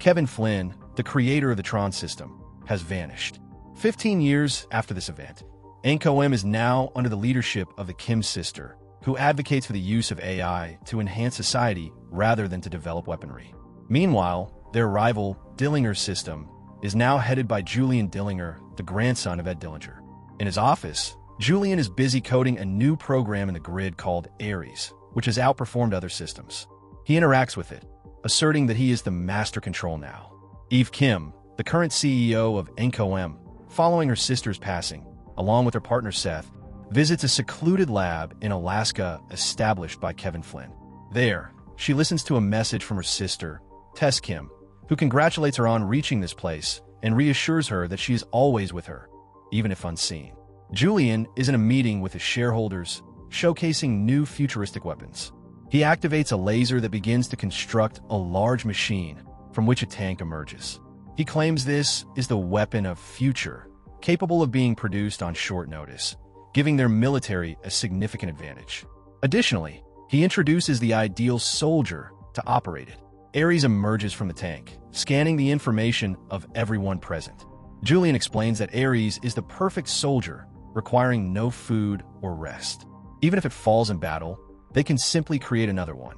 Kevin Flynn, the creator of the Tron system, has vanished. 15 years after this event, NCOM is now under the leadership of the Kim sister, who advocates for the use of AI to enhance society rather than to develop weaponry. Meanwhile, their rival, Dillinger's system, is now headed by Julian Dillinger, the grandson of Ed Dillinger. In his office, Julian is busy coding a new program in the grid called Aries, which has outperformed other systems. He interacts with it, asserting that he is the master control now. Eve Kim, the current CEO of NCOM, following her sister's passing, along with her partner Seth, visits a secluded lab in Alaska established by Kevin Flynn. There, she listens to a message from her sister, Tess Kim, who congratulates her on reaching this place and reassures her that she is always with her, even if unseen. Julian is in a meeting with his shareholders, showcasing new futuristic weapons. He activates a laser that begins to construct a large machine from which a tank emerges. He claims this is the weapon of future, capable of being produced on short notice, giving their military a significant advantage. Additionally, he introduces the ideal soldier to operate it. Aries emerges from the tank, scanning the information of everyone present. Julian explains that Aries is the perfect soldier, requiring no food or rest. Even if it falls in battle, they can simply create another one.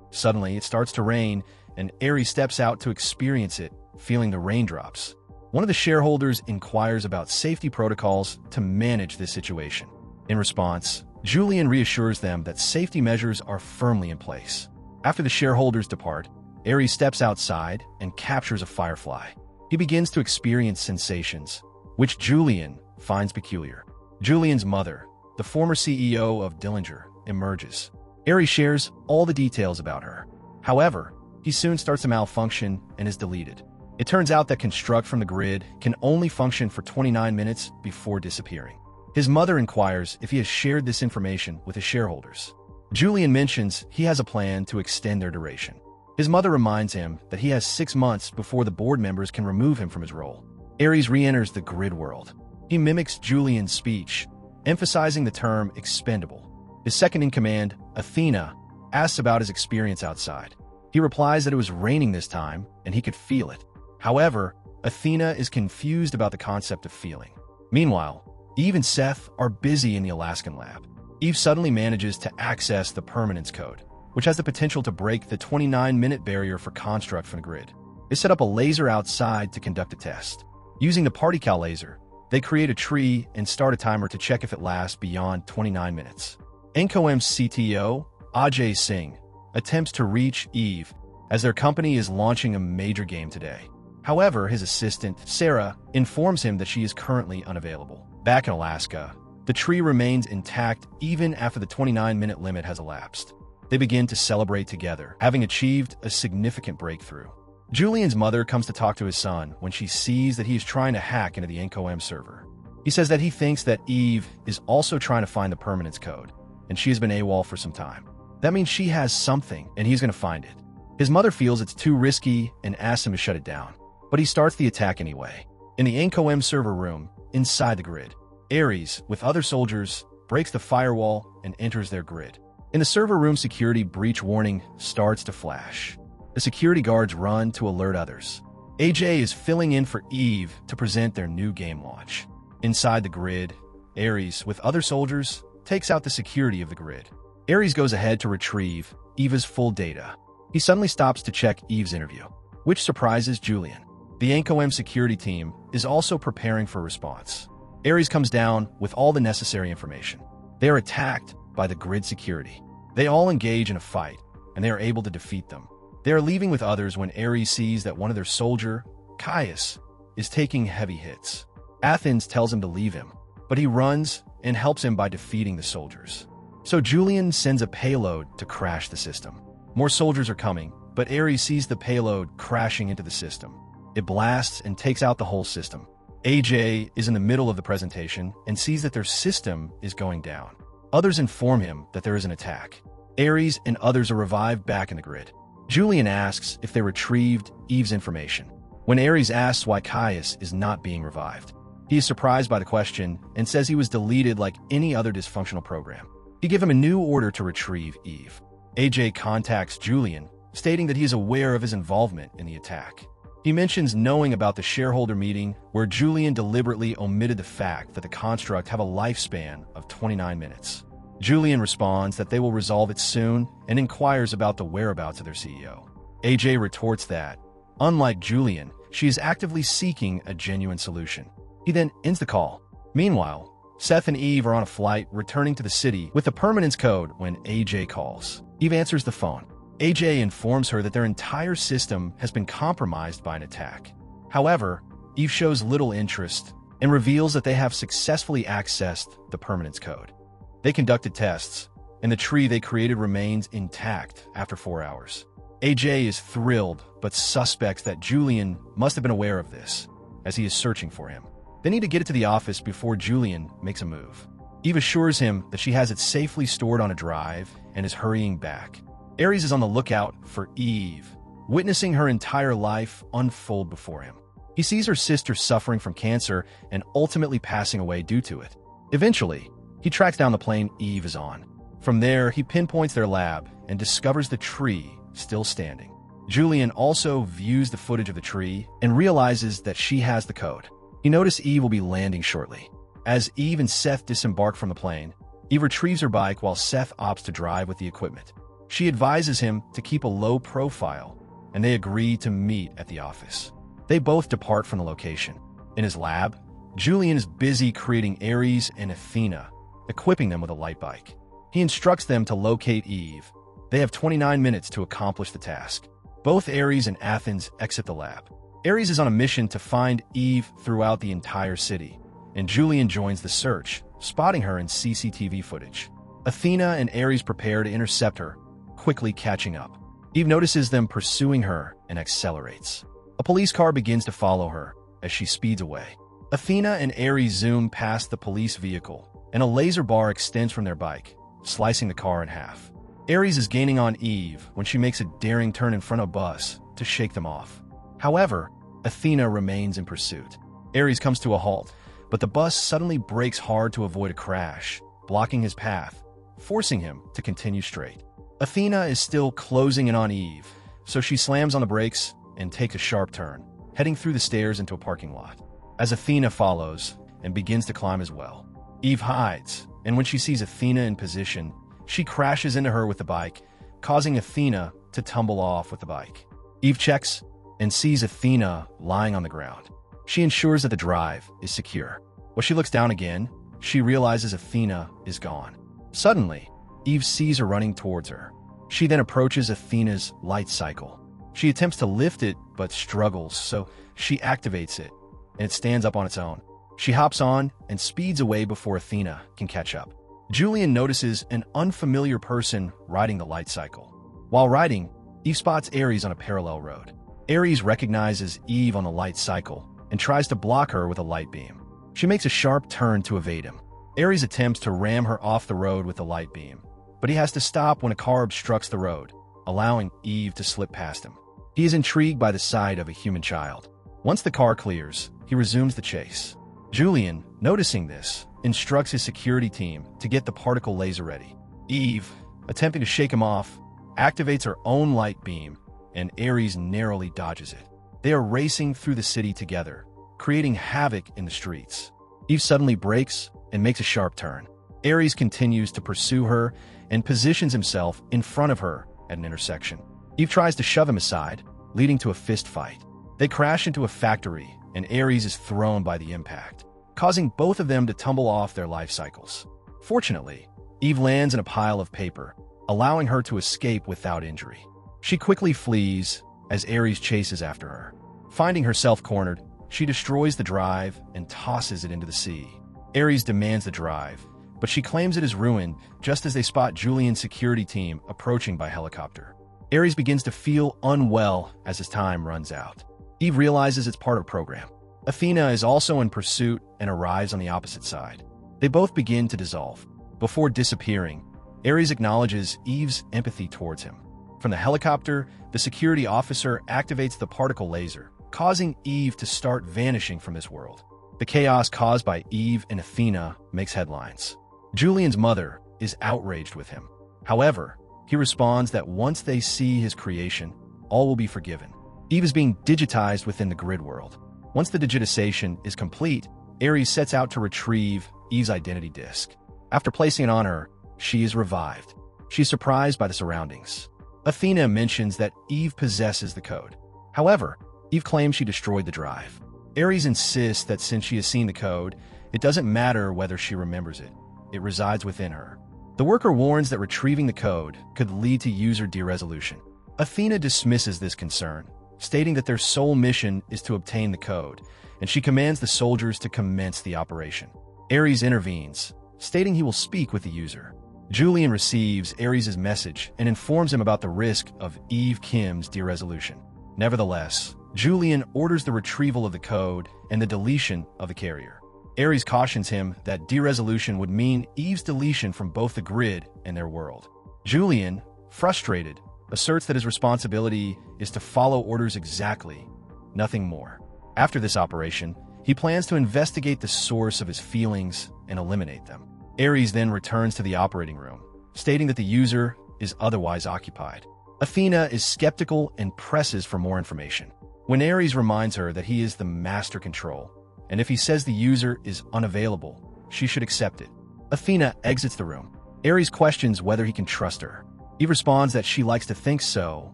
Suddenly, it starts to rain, and Aries steps out to experience it, feeling the raindrops. One of the shareholders inquires about safety protocols to manage this situation. In response, Julian reassures them that safety measures are firmly in place. After the shareholders depart, Aries steps outside and captures a firefly. He begins to experience sensations, which Julian finds peculiar. Julian's mother, the former CEO of Dillinger, emerges. Aries shares all the details about her. However, he soon starts to malfunction and is deleted. It turns out that Construct from the grid can only function for 29 minutes before disappearing. His mother inquires if he has shared this information with his shareholders. Julian mentions he has a plan to extend their duration. His mother reminds him that he has 6 months before the board members can remove him from his role. Aries re-enters the grid world. He mimics Julian's speech, emphasizing the term expendable. His second-in-command, Athena, asks about his experience outside. He replies that it was raining this time, and he could feel it. However, Athena is confused about the concept of feeling. Meanwhile, Eve and Seth are busy in the Alaskan lab. Eve suddenly manages to access the permanence code, which has the potential to break the 29-minute barrier for Construct from the grid. They set up a laser outside to conduct a test. Using the particle laser, they create a tree and start a timer to check if it lasts beyond 29 minutes. NCOM's CTO, Ajay Singh, attempts to reach Eve as their company is launching a major game today. However, his assistant, Sarah, informs him that she is currently unavailable. Back in Alaska, the tree remains intact even after the 29-minute limit has elapsed. They begin to celebrate together, having achieved a significant breakthrough. Julian's mother comes to talk to his son when she sees that he is trying to hack into the NCOM server. He says that he thinks that Eve is also trying to find the permanence code, and she has been AWOL for some time. That means she has something, and he's going to find it. His mother feels it's too risky and asks him to shut it down, but he starts the attack anyway. In the NCOM server room, inside the grid, Aries, with other soldiers, breaks the firewall and enters their grid. In the server room, security breach warning starts to flash. The security guards run to alert others. AJ is filling in for Eve to present their new game launch. Inside the grid, Aries, with other soldiers, takes out the security of the grid. Aries goes ahead to retrieve Eva's full data. He suddenly stops to check Eve's interview, which surprises Julian. The NCOM security team is also preparing for a response. Aries comes down with all the necessary information. They are attacked by the grid security. They all engage in a fight, and they are able to defeat them. They are leaving with others when Aries sees that one of their soldier, Caius, is taking heavy hits. Athens tells him to leave him, but he runs and helps him by defeating the soldiers. So Julian sends a payload to crash the system. More soldiers are coming, but Aries sees the payload crashing into the system. It blasts and takes out the whole system. AJ is in the middle of the presentation and sees that their system is going down. Others inform him that there is an attack. Aries and others are revived back in the grid. Julian asks if they retrieved Eve's information. When Aries asks why Caius is not being revived, he is surprised by the question and says he was deleted like any other dysfunctional program. He gives him a new order to retrieve Eve. AJ contacts Julian, stating that he is aware of his involvement in the attack. He mentions knowing about the shareholder meeting where Julian deliberately omitted the fact that the construct have a lifespan of 29 minutes. Julian responds that they will resolve it soon and inquires about the whereabouts of their CEO. AJ retorts that, unlike Julian, she is actively seeking a genuine solution. He then ends the call. Meanwhile, Seth and Eve are on a flight returning to the city with the permanence code when AJ calls. Eve answers the phone. AJ informs her that their entire system has been compromised by an attack. However, Eve shows little interest and reveals that they have successfully accessed the permanence code. They conducted tests, and the tree they created remains intact after 4 hours. AJ is thrilled, but suspects that Julian must have been aware of this, as he is searching for him. They need to get it to the office before Julian makes a move. Eve assures him that she has it safely stored on a drive and is hurrying back. Aries is on the lookout for Eve, witnessing her entire life unfold before him. He sees her sister suffering from cancer and ultimately passing away due to it. Eventually, he tracks down the plane Eve is on. From there, he pinpoints their lab and discovers the tree still standing. Julian also views the footage of the tree and realizes that she has the code. He notices Eve will be landing shortly. As Eve and Seth disembark from the plane, Eve retrieves her bike while Seth opts to drive with the equipment. She advises him to keep a low profile, and they agree to meet at the office. They both depart from the location. In his lab, Julian is busy creating Aries and Athena, equipping them with a light bike. He instructs them to locate Eve. They have 29 minutes to accomplish the task. Both Aries and Athens exit the lab. Aries is on a mission to find Eve throughout the entire city, and Julian joins the search, spotting her in CCTV footage. Athena and Aries prepare to intercept her, quickly catching up. Eve notices them pursuing her and accelerates. A police car begins to follow her as she speeds away. Athena and Aries zoom past the police vehicle, and a laser bar extends from their bike, slicing the car in half. Aries is gaining on Eve when she makes a daring turn in front of a bus to shake them off. However, Athena remains in pursuit. Aries comes to a halt, but the bus suddenly brakes hard to avoid a crash, blocking his path, forcing him to continue straight. Athena is still closing in on Eve, so she slams on the brakes and takes a sharp turn, heading through the stairs into a parking lot. As Athena follows and begins to climb as well, Eve hides, and when she sees Athena in position, she crashes into her with the bike, causing Athena to tumble off with the bike. Eve checks and sees Athena lying on the ground. She ensures that the drive is secure. When she looks down again, she realizes Athena is gone. Suddenly, Eve sees her running towards her. She then approaches Athena's light cycle. She attempts to lift it, but struggles, so she activates it, and it stands up on its own. She hops on and speeds away before Athena can catch up. Julian notices an unfamiliar person riding the light cycle. While riding, Eve spots Aries on a parallel road. Aries recognizes Eve on the light cycle and tries to block her with a light beam. She makes a sharp turn to evade him. Aries attempts to ram her off the road with the light beam, but he has to stop when a car obstructs the road, allowing Eve to slip past him. He is intrigued by the sight of a human child. Once the car clears, he resumes the chase. Julian, noticing this, instructs his security team to get the particle laser ready. Eve, attempting to shake him off, activates her own light beam, and Aries narrowly dodges it. They are racing through the city together, creating havoc in the streets. Eve suddenly brakes and makes a sharp turn. Aries continues to pursue her and positions himself in front of her at an intersection. Eve tries to shove him aside, leading to a fist fight. They crash into a factory, and Aries is thrown by the impact, causing both of them to tumble off their life cycles. Fortunately, Eve lands in a pile of paper, allowing her to escape without injury. She quickly flees as Aries chases after her. Finding herself cornered, she destroys the drive and tosses it into the sea. Aries demands the drive, but she claims it is ruined just as they spot Julian's security team approaching by helicopter. Aries begins to feel unwell as his time runs out. Eve realizes it's part of a program. Athena is also in pursuit and arrives on the opposite side. They both begin to dissolve. Before disappearing, Aries acknowledges Eve's empathy towards him. From the helicopter, the security officer activates the particle laser, causing Eve to start vanishing from this world. The chaos caused by Eve and Athena makes headlines. Julian's mother is outraged with him. However, he responds that once they see his creation, all will be forgiven. Eve is being digitized within the grid world. Once the digitization is complete, Aries sets out to retrieve Eve's identity disk. After placing it on her, she is revived. She's surprised by the surroundings. Athena mentions that Eve possesses the code. However, Eve claims she destroyed the drive. Aries insists that since she has seen the code, it doesn't matter whether she remembers it. It resides within her. The worker warns that retrieving the code could lead to user de-resolution. Athena dismisses this concern, stating that their sole mission is to obtain the code, and she commands the soldiers to commence the operation. Aries intervenes, stating he will speak with the user. Julian receives Aries' message and informs him about the risk of Eve Kim's de-resolution. Nevertheless, Julian orders the retrieval of the code and the deletion of the carrier. Aries cautions him that de-resolution would mean Eve's deletion from both the grid and their world. Julian, frustrated, asserts that his responsibility is to follow orders exactly, nothing more. After this operation, he plans to investigate the source of his feelings and eliminate them. Aries then returns to the operating room, stating that the user is otherwise occupied. Athena is skeptical and presses for more information. When Aries reminds her that he is the master control, and if he says the user is unavailable, she should accept it. Athena exits the room. Aries questions whether he can trust her. Eve responds that she likes to think so,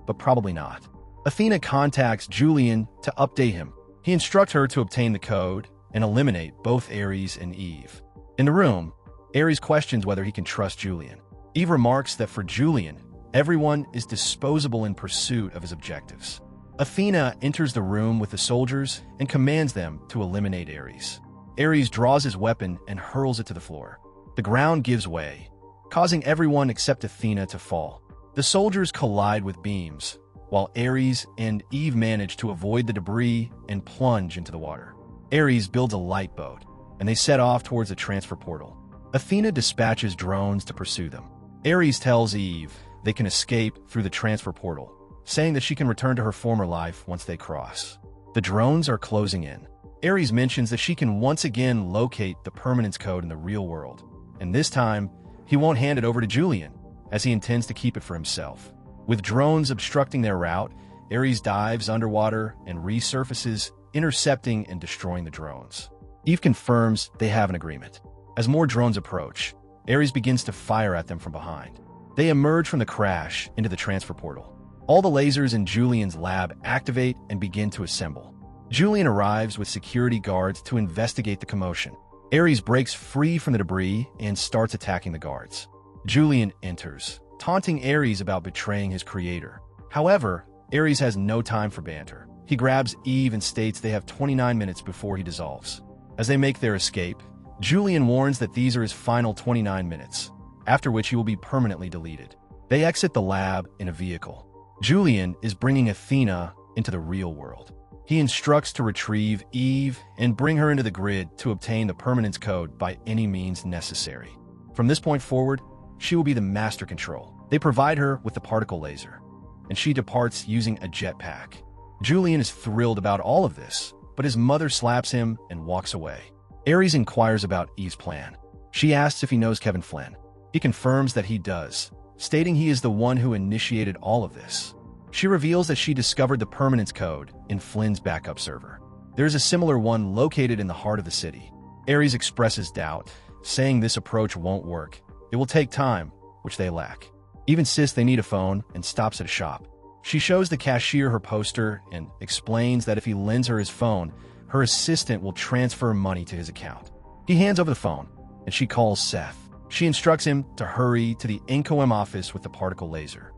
but probably not. Athena contacts Julian to update him. He instructs her to obtain the code and eliminate both Aries and Eve. In the room, Aries questions whether he can trust Julian. Eve remarks that for Julian, everyone is disposable in pursuit of his objectives. Athena enters the room with the soldiers and commands them to eliminate Aries. Aries draws his weapon and hurls it to the floor. The ground gives way, causing everyone except Athena to fall. The soldiers collide with beams, while Aries and Eve manage to avoid the debris and plunge into the water. Aries builds a light boat, and they set off towards a transfer portal. Athena dispatches drones to pursue them. Aries tells Eve they can escape through the transfer portal, saying that she can return to her former life once they cross. The drones are closing in. Aries mentions that she can once again locate the permanence code in the real world, and this time, he won't hand it over to Julian, as he intends to keep it for himself. With drones obstructing their route, Aries dives underwater and resurfaces, intercepting and destroying the drones. Eve confirms they have an agreement. As more drones approach, Aries begins to fire at them from behind. They emerge from the crash into the transfer portal. All the lasers in Julian's lab activate and begin to assemble. Julian arrives with security guards to investigate the commotion. Aries breaks free from the debris and starts attacking the guards. Julian enters, taunting Aries about betraying his creator. However, Aries has no time for banter. He grabs Eve and states they have 29 minutes before he dissolves. As they make their escape, Julian warns that these are his final 29 minutes, after which he will be permanently deleted. They exit the lab in a vehicle. Julian is bringing Athena into the real world. He instructs to retrieve Eve and bring her into the grid to obtain the permanence code by any means necessary. From this point forward, she will be the master control. They provide her with the particle laser, and she departs using a jetpack. Julian is thrilled about all of this, but his mother slaps him and walks away. Aries inquires about Eve's plan. She asks if he knows Kevin Flynn. He confirms that he does, stating he is the one who initiated all of this. She reveals that she discovered the permanence code in Flynn's backup server. There is a similar one located in the heart of the city. Aries expresses doubt, saying this approach won't work. It will take time, which they lack. Eve insists they need a phone and stops at a shop. She shows the cashier her poster and explains that if he lends her his phone, her assistant will transfer money to his account. He hands over the phone, and she calls Seth. She instructs him to hurry to the NCOM office with the particle laser.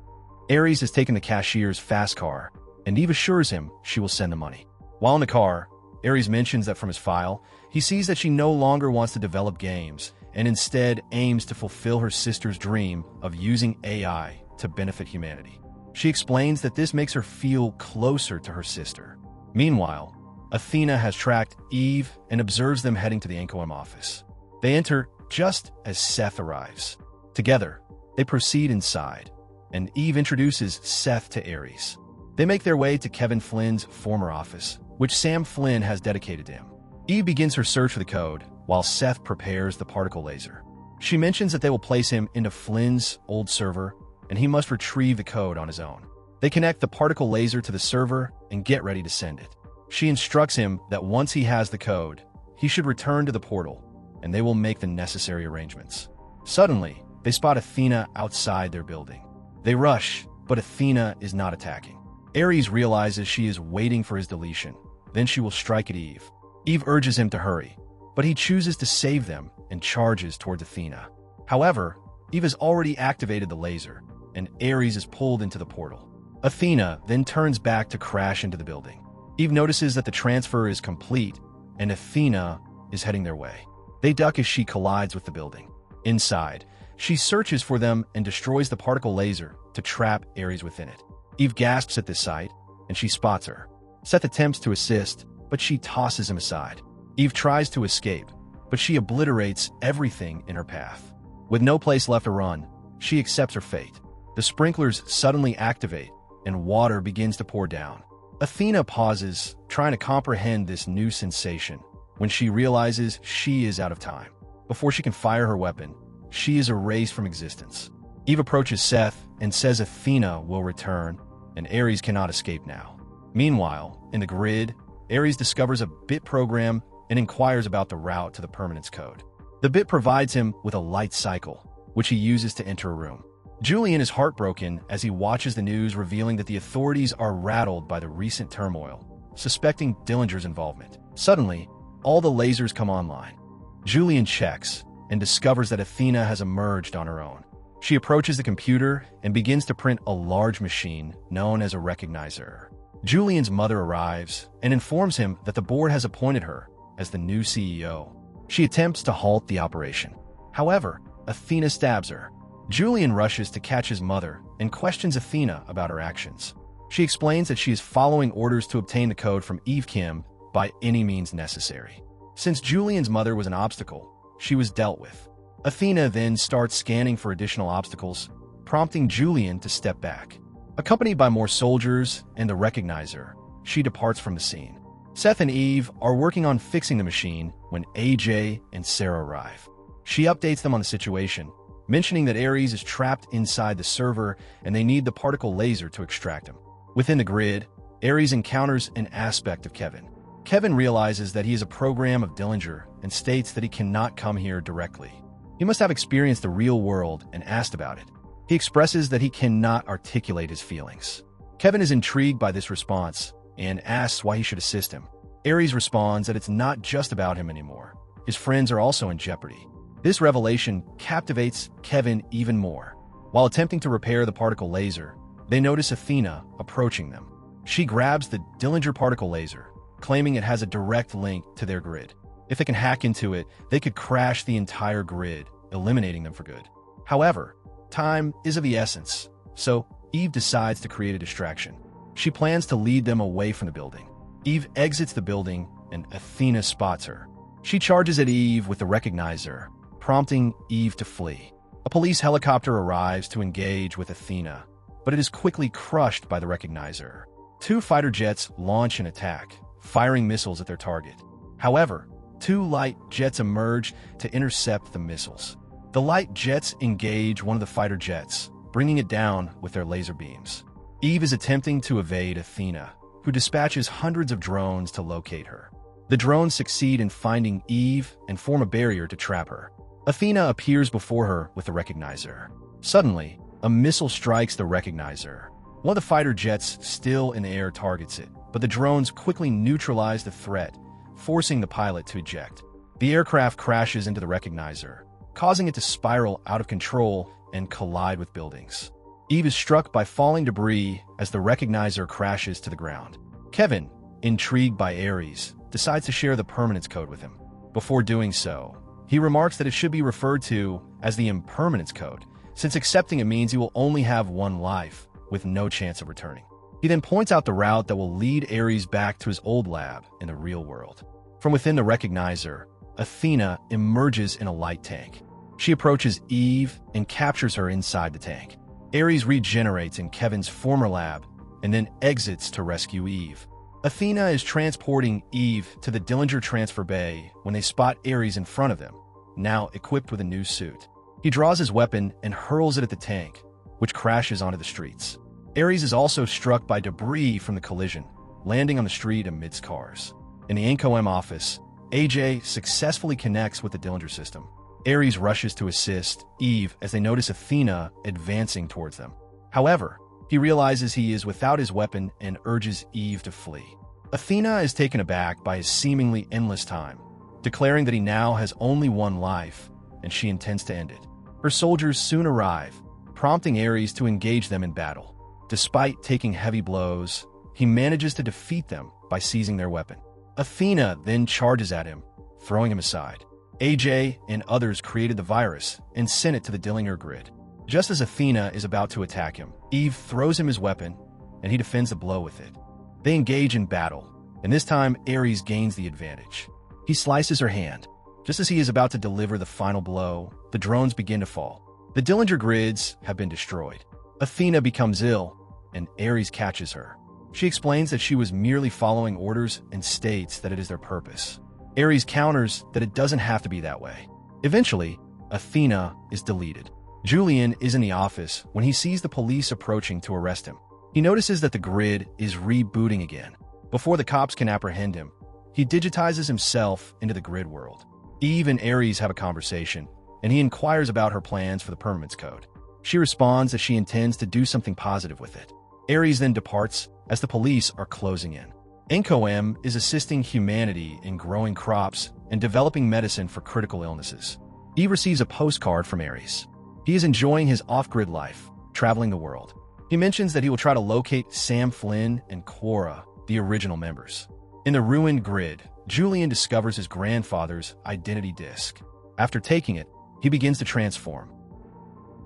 Aries has taken the cashier's fast car, and Eve assures him she will send the money. While in the car, Aries mentions that from his file, he sees that she no longer wants to develop games, and instead aims to fulfill her sister's dream of using AI to benefit humanity. She explains that this makes her feel closer to her sister. Meanwhile, Athena has tracked Eve and observes them heading to the NCOM office. They enter just as Seth arrives. Together, they proceed inside, and Eve introduces Seth to Aries. They make their way to Kevin Flynn's former office, which Sam Flynn has dedicated to him. Eve begins her search for the code, while Seth prepares the particle laser. She mentions that they will place him into Flynn's old server, and he must retrieve the code on his own. They connect the particle laser to the server and get ready to send it. She instructs him that once he has the code, he should return to the portal, and they will make the necessary arrangements. Suddenly, they spot Athena outside their building. They rush, but Athena is not attacking. Aries realizes she is waiting for his deletion. Then she will strike at Eve. Eve urges him to hurry, but he chooses to save them and charges towards Athena. However, Eve has already activated the laser, and Aries is pulled into the portal. Athena then turns back to crash into the building. Eve notices that the transfer is complete, and Athena is heading their way. They duck as she collides with the building. Inside, she searches for them and destroys the particle laser to trap Aries within it. Eve gasps at this sight, and she spots her. Seth attempts to assist, but she tosses him aside. Eve tries to escape, but she obliterates everything in her path. With no place left to run, she accepts her fate. The sprinklers suddenly activate, and water begins to pour down. Athena pauses, trying to comprehend this new sensation, when she realizes she is out of time. Before she can fire her weapon, she is erased from existence. Eve approaches Seth and says Athena will return, and Aries cannot escape now. Meanwhile, in the grid, Aries discovers a bit program and inquires about the route to the permanence code. The bit provides him with a light cycle, which he uses to enter a room. Julian is heartbroken as he watches the news revealing that the authorities are rattled by the recent turmoil, suspecting Dillinger's involvement. Suddenly, all the lasers come online. Julian checks and discovers that Athena has emerged on her own. She approaches the computer and begins to print a large machine known as a recognizer. Julian's mother arrives and informs him that the board has appointed her as the new CEO. She attempts to halt the operation. However, Athena stabs her. Julian rushes to catch his mother and questions Athena about her actions. She explains that she is following orders to obtain the code from Eve Kim by any means necessary. Since Julian's mother was an obstacle, she was dealt with. Athena then starts scanning for additional obstacles, prompting Julian to step back. Accompanied by more soldiers and the recognizer, she departs from the scene. Seth and Eve are working on fixing the machine when AJ and Sarah arrive. She updates them on the situation, mentioning that Aries is trapped inside the server and they need the particle laser to extract him. Within the grid, Aries encounters an aspect of Kevin. Kevin realizes that he is a program of Dillinger and states that he cannot come here directly. He must have experienced the real world and asked about it. He expresses that he cannot articulate his feelings. Kevin is intrigued by this response and asks why he should assist him. Aries responds that it's not just about him anymore. His friends are also in jeopardy. This revelation captivates Kevin even more. While attempting to repair the particle laser, they notice Athena approaching them. She grabs the Dillinger particle laser, claiming it has a direct link to their grid. If they can hack into it, they could crash the entire grid, eliminating them for good. However, time is of the essence, so Eve decides to create a distraction. She plans to lead them away from the building. Eve exits the building, and Athena spots her. She charges at Eve with the recognizer, prompting Eve to flee. A police helicopter arrives to engage with Athena, but it is quickly crushed by the recognizer. Two fighter jets launch an attack, firing missiles at their target. However, two light jets emerge to intercept the missiles. The light jets engage one of the fighter jets, bringing it down with their laser beams. Eve is attempting to evade Athena, who dispatches hundreds of drones to locate her. The drones succeed in finding Eve and form a barrier to trap her. Athena appears before her with the recognizer. Suddenly, a missile strikes the recognizer. One of the fighter jets still in the air targets it, but the drones quickly neutralize the threat, forcing the pilot to eject. The aircraft crashes into the recognizer, causing it to spiral out of control and collide with buildings. Eve is struck by falling debris as the recognizer crashes to the ground. Kevin, intrigued by Aries, decides to share the permanence code with him. Before doing so, he remarks that it should be referred to as the impermanence code, since accepting it means he will only have one life, with no chance of returning. He then points out the route that will lead Aries back to his old lab in the real world. From within the recognizer, Athena emerges in a light tank. She approaches Eve and captures her inside the tank. Aries regenerates in Kevin's former lab and then exits to rescue Eve. Athena is transporting Eve to the Dillinger transfer bay when they spot Aries in front of them, now equipped with a new suit. He draws his weapon and hurls it at the tank, which crashes onto the streets. Aries is also struck by debris from the collision, landing on the street amidst cars. In the NCOM office, AJ successfully connects with the Dillinger system. Aries rushes to assist Eve as they notice Athena advancing towards them. However, he realizes he is without his weapon and urges Eve to flee. Athena is taken aback by his seemingly endless time, declaring that he now has only one life, and she intends to end it. Her soldiers soon arrive, prompting Aries to engage them in battle. Despite taking heavy blows, he manages to defeat them by seizing their weapon. Athena then charges at him, throwing him aside. AJ and others created the virus and sent it to the Dillinger grid. Just as Athena is about to attack him, Eve throws him his weapon, and he defends the blow with it. They engage in battle, and this time Aries gains the advantage. He slices her hand. Just as he is about to deliver the final blow, the drones begin to fall. The Dillinger grids have been destroyed. Athena becomes ill, and Aries catches her. She explains that she was merely following orders and states that it is their purpose. Aries counters that it doesn't have to be that way. Eventually, Athena is deleted. Julian is in the office when he sees the police approaching to arrest him. He notices that the grid is rebooting again. Before the cops can apprehend him, he digitizes himself into the grid world. Eve and Aries have a conversation, and he inquires about her plans for the permanence code. She responds that she intends to do something positive with it. Aries then departs as the police are closing in. NCOM is assisting humanity in growing crops and developing medicine for critical illnesses. Eve receives a postcard from Aries. He is enjoying his off-grid life, traveling the world. He mentions that he will try to locate Sam Flynn and Cora, the original members. In the ruined grid, Julian discovers his grandfather's identity disk. After taking it, he begins to transform.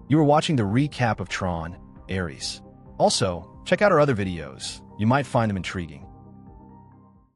You are watching the recap of Tron, Aries. Also, check out our other videos. You might find them intriguing.